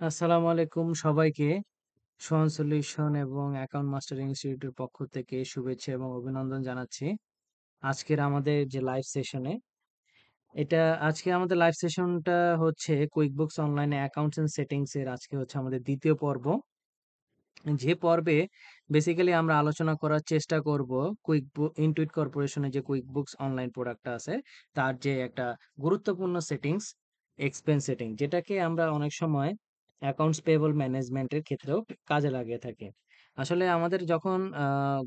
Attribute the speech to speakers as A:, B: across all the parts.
A: আসসালামু আলাইকুম সবাইকে। সোহান সলিউশন এবং অ্যাকাউন্ট মাস্টার ইনস্টিটিউটের পক্ষ থেকে শুভেচ্ছা এবং অভিনন্দন জানাচ্ছি। আজকের আমাদের যে লাইভ সেশনে এটা আজকে আমাদের লাইভ সেশনটা হচ্ছে কুইকবুকস অনলাইনে অ্যাকাউন্টস এন্ড সেটিংস এর আজকে হচ্ছে আমাদের দ্বিতীয় পর্ব। যে পর্বে বেসিক্যালি আমরা আলোচনা করার চেষ্টা করব ইনটুইট কর্পোরেশনের যে কুইকবুকস অনলাইন প্রোডাক্টটা আছে তার যে একটা গুরুত্বপূর্ণ সেটিংস এক্সপেন্স সেটিং, যেটাকে আমরা অনেক সময় অ্যাকাউন্টস পেয়েবল ম্যানেজমেন্টের ক্ষেত্রেও কাজে লাগিয়ে থাকি। আসলে আমাদের যখন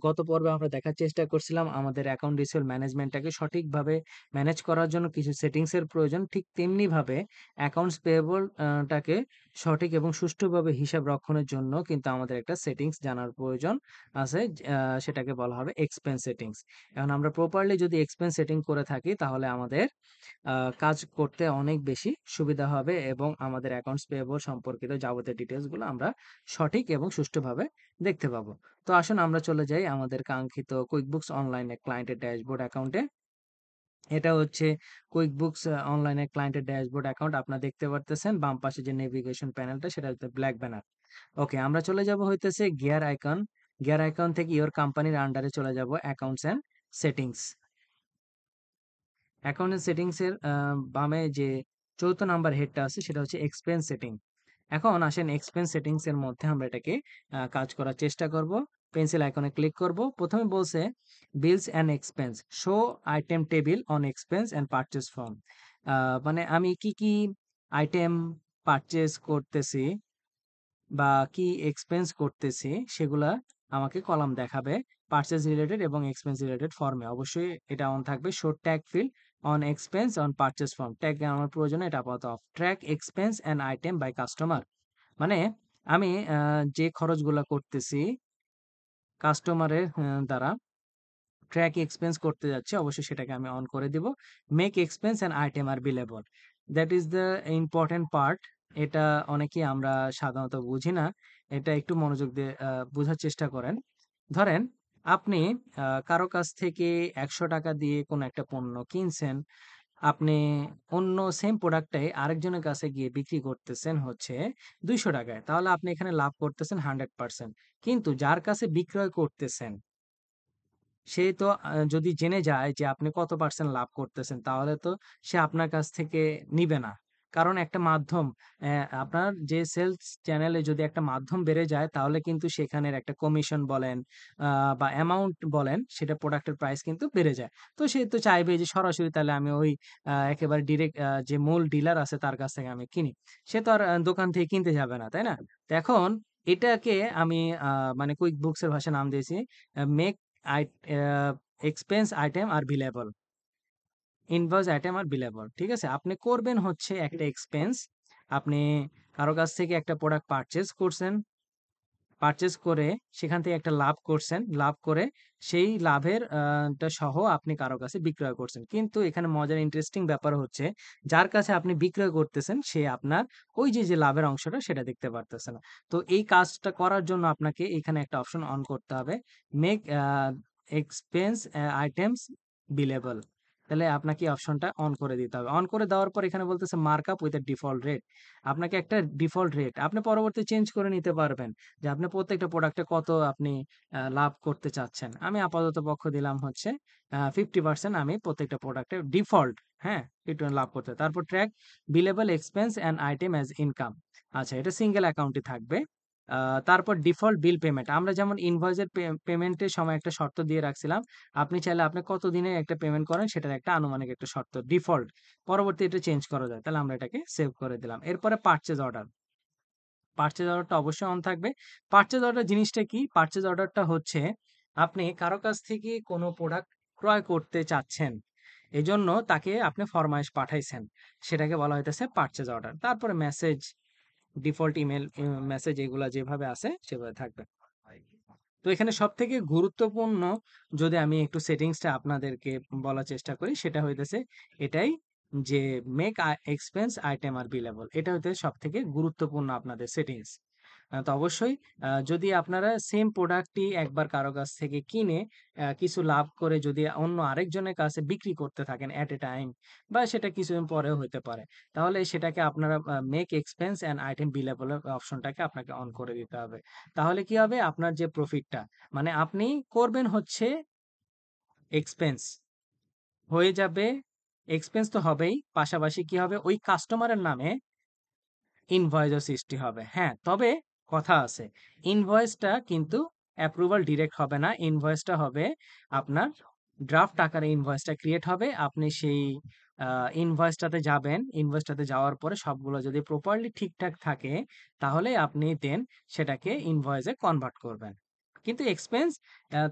A: গত পর্বে আমরা দেখার চেষ্টা করছিলাম আমাদের অ্যাকাউন্ট রিসিভেবল ম্যানেজমেন্টটাকে সঠিকভাবে ম্যানেজ করার জন্য কিছু সেটিংসের প্রয়োজন, ঠিক তেমনিভাবে অ্যাকাউন্টস পেয়েবল টাকে সঠিক এবং সুষ্ঠুভাবে হিসাব রক্ষণের জন্য কিন্তু আমাদের একটা সেটিংস জানার প্রয়োজন আছে। সেটাকে বলা হবে এক্সপেন্স সেটিংস। এখন আমরা প্রপারলি যদি এক্সপেন্স সেটিং করে থাকি তাহলে আমাদের কাজ করতে অনেক বেশি সুবিধা হবে এবং আমাদের অ্যাকাউন্টস পেয়েবল সম্পর্কিত যাবতীয় ডিটেলসগুলো আমরা সঠিক এবং সুষ্ঠুভাবে দেখতে পাবো। তো আসুন আমরা চলে যাই আমাদের কাঙ্ক্ষিত কুইকবুকস অনলাইনে ক্লায়েন্টের ড্যাশবোর্ড অ্যাকাউন্টে। এটা হচ্ছে কুইকবুকস অনলাইনে ক্লায়েন্টের ড্যাশবোর্ড অ্যাকাউন্ট। আপনারা দেখতে পারতেছেন বাম পাশে যে নেভিগেশন প্যানেলটা সেটা হচ্ছে ব্ল্যাক ব্যানার। ওকে, আমরা চলে যাব হইতেছে গিয়ার আইকন। গিয়ার আইকন থেকে ইওর কোম্পানির আন্ডারে চলে যাব accounts and settings. Account and settings এর বামে যে ৪র্থ নাম্বার হেডটা আছে সেটা হচ্ছে এক্সপেন্স সেটিং। এখন আসেন এক্সপেন্স সেটিংস এর মধ্যে আমরা এটাকে কাজ করার চেষ্টা করব। পেন্সিল আইকনে ক্লিক করব। প্রথমে বলছে বিলস and expense, show item table on expense and purchase form. মানে আমি কি কি আইটেম পারচেজ করতেছি বা কি এক্সপেন্স করতেছি সেগুলা আমাকে কলাম দেখাবে পারচেজ রিলেটেড এবং এক্সপেন্স রিলেটেড ফর্মে। অবশ্যই এটা অন থাকবে। Show tag field on expense on purchase form, tag আমার প্রয়োজনে এটা আপাতত off. Track expense and item by customer, মানে আমি যে খরচগুলা করতেছি কাস্টমারের দ্বারা ট্র্যাক এক্সপেন্স করতে যাচ্ছে, অবশ্যই সেটাকে আমি অন করে দিব। Make expense and item are billable, that is the important part. এটা অনেকেই আমরা সাধারণত বুঝি না। এটা একটু মনোযোগ দিয়ে বোঝার চেষ্টা করেন। ধরেন আপনি কারো কাছ থেকে ১০০ টাকা দিয়ে কোনো একটা পণ্য কিনছেন, আপনি অন্য সেম প্রোডাক্টটাই আরেকজনের কাছে গিয়ে বিক্রি করতেছেন হচ্ছে ২০০ টাকায়, তাহলে আপনি এখানে লাভ করতেছেন 100%। কিন্তু যার কাছে বিক্রয় করতেছেন সে তো যদি জেনে যায় যে আপনি কত পার্সেন্ট লাভ করতেছেন, তাহলে তো সে আপনার কাছ থেকে নিবে না। কারণ একটা মাধ্যম, আপনার যে সেলস চ্যানেলে যদি একটা মাধ্যম বেড়ে যায় তাহলে কিন্তু সেখানের একটা কমিশন বলেন বা অ্যামাউন্ট বলেন, সেটা প্রোডাক্টের প্রাইস কিন্তু বেড়ে যায়। তো সে তো চাইবে যে সরাসরি তাহলে আমি ওই একেবারে ডিরেক্ট যে মূল ডিলার আছে তার কাছ থেকে আমি কিনি। সে তো আর দোকান থেকে কিনতে যাবে না, তাই না? তো এখন এটাকে আমি মানে কুইক বুকস এর ভাষায় নাম দিয়েছি make I expense item are billable, invoice item are billable. ঠিক আছে? আপনি করবেন হচ্ছে একটা এক্সপেন্স। আপনি কারো কাছ থেকে একটা প্রোডাক্ট পারচেজ করছেন। পারচেজ করে সেখান থেকে একটা লাভ করছেন। লাভ করে সেই লাভের টা সহ আপনি কারো কাছে বিক্রয় করছেন। কিন্তু এখানে মজার ইন্টারেস্টিং ব্যাপার হচ্ছে যার কাছে আপনি বিক্রয় করতেছেন সে আপনার ওই যে লাভের অংশটা সেটা দেখতে পারতেছে না। তো এই কাজটা করার জন্য আপনাকে এখানে একটা অপশন অন করতে হবে। Make expense items billable. তাহলে আপনাকে এই অপশনটা অন করে দিতে হবে। অন করে দেওয়ার পর এখানে বলতেছে markup with a default rate. আপনাকে একটা ডিফল্ট রেট আপনি পরবর্তী চেঞ্জ করে নিতে পারবেন। যে আপনি প্রত্যেকটা প্রোডাক্টে কত আপনি লাভ করতে চাচ্ছেন। আমি আপাতত পক্ষ দিলাম হচ্ছে 50% আমি প্রত্যেকটা প্রোডাক্টে ডিফল্ট, হ্যাঁ? 50 লাভ করতে। তারপর track billable expense and item as income. আচ্ছা, এটা সিঙ্গেল অ্যাকাউন্টে থাকবে। তারপর ডিফল্ট বিল পেমেন্ট। আমরা যেমন ইনভয়েসের পেমেন্টের সময় একটা শর্ত দিয়ে রাখছিলাম। আপনি চাইলে আপনি কত দিনে একটা পেমেন্ট করেন সেটার একটা আনুমানিক একটা শর্ত ডিফল্ট। পরবর্তী এটা চেঞ্জ করা যায়। তাহলে আমরা এটাকে সেভ করে দিলাম। এরপরে পারচেজ অর্ডার। পারচেজ অর্ডারটা অবশ্যই অন থাকবে। পারচেজ অর্ডার জিনিসটা কি? পারচেজ অর্ডারটা হচ্ছে আপনি কারো কাছ থেকে কোনো প্রোডাক্ট ক্রয় করতে চাচ্ছেন। এজন্য তাকে আপনি ফরমায়েশ পাঠাইছেন। সেটাকে বলা হইতেছে পারচেজ অর্ডার। তারপরে মেসেজ, ডিফল্ট ইমেইল মেসেজ এগুলা যেভাবে আছে সেভাবে থাকবে। তো এখানে সবথেকে গুরুত্বপূর্ণ যদি আমি একটু সেটিংসটা আপনাদেরকে বলার চেষ্টা করি সেটা হইতেছে এটাই, যে মেক এক্সপেন্স আইটেম আর বিলেবল। এটা হইতেছে সবথেকে গুরুত্বপূর্ণ আপনাদের সেটিংস। তো অবশ্যই যদি আপনারা সেম প্রোডাক্টই একবার কারো কাছ থেকে কিনে কিছু লাভ করে যদি অন্য আরেকজনের কাছে বিক্রি করতে থাকেন এট এ টাইম, বা সেটা কিছুদিন পরেও হইতে পারে, তাহলে সেটাকে আপনারা মেক এক্সপেন্স অ্যান্ড আইটেম বিলেবল অপশনটাকে আপনাকে অন করে দিতে হবে। তাহলে কি হবে, আপনার যে প্রফিটটা, মানে আপনি করবেন হচ্ছে এক্সপেন্স হয়ে যাবে, এক্সপেন্স তো হবেই, পাশাপাশি কি হবে, ওই কাস্টমারের নামে ইনভয়েসও সৃষ্টি হবে। হ্যাঁ, তবে কথা আছে। ইনভয়েসটা কিন্তু অ্যাপ্রুভাল ডিরেক্ট হবে না। ইনভয়েসটা হবে আপনার ড্রাফট আকারে ইনভয়েসটা ক্রিয়েট হবে। আপনি সেই ইনভয়েসটাতে যাবেন। ইনভয়েসটাতে যাওয়ার পরে সবগুলো যদি প্রপারলি ঠিকঠাক থাকে, তাহলে আপনি দেন সেটাকে ইনভয়েসে কনভার্ট করবেন। কিন্তু এক্সপেন্স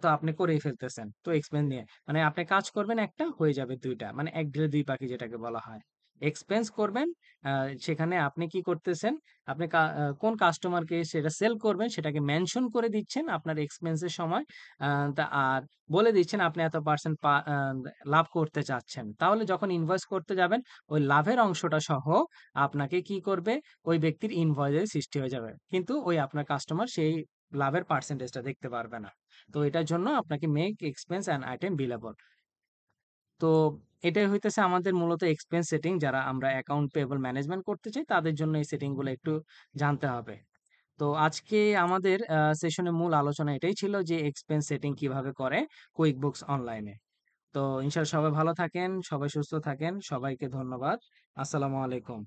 A: তো আপনি করেই ফেলতেছেন। তো এক্সপেন্স নিয়ে মানে আপনি কাজ করবেন একটা, হয়ে যাবে ২ টা। মানে এক ঢিলে ২ পাখি যেটাকে বলা হয়। এক্সপেন্স করবেন, আ সেখানে আপনি কি করতেছেন, আপনি কোন কাস্টমারকে সেটা সেল করবেন সেটাকে মেনশন করে দিচ্ছেন আপনার এক্সপেন্স এর সময়। আ আর বলে দিচ্ছেন আপনি এত পার্সেন্ট লাভ করতে চাচ্ছেন। তাহলে যখন ইনভয়েস করতে যাবেন, ওই লাভের অংশটা সহ আপনাকে কি করবে, ওই ব্যক্তির ইনভয়েসের সৃষ্টি হয়ে যাবে। কিন্তু ওই আপনার কাস্টমার সেই লাভের পার্সেন্টেজটা দেখতে পারবে না। তো এটার জন্য আপনাকে মেক এক্সপেন্স অ্যান্ড আইটেম বিলেবল। তো এটাই হইতেছে আমাদের মূলত এক্সপেন্স সেটিং। যারা আমরা অ্যাকাউন্ট পেয়েবল ম্যানেজমেন্ট করতে চাই তাদের জন্য এই সেটিং গুলো একটু জানতে হবে। তো আজকে আমাদের সেশনের মূল আলোচনা এটাই ছিল যে এক্সপেন্স সেটিং কিভাবে করে কুইক বুকস অনলাইনে। তো ইনশাআল্লাহ সবাই ভালো থাকেন, সবাই সুস্থ থাকেন। সবাইকে ধন্যবাদ। আসসালামু আলাইকুম।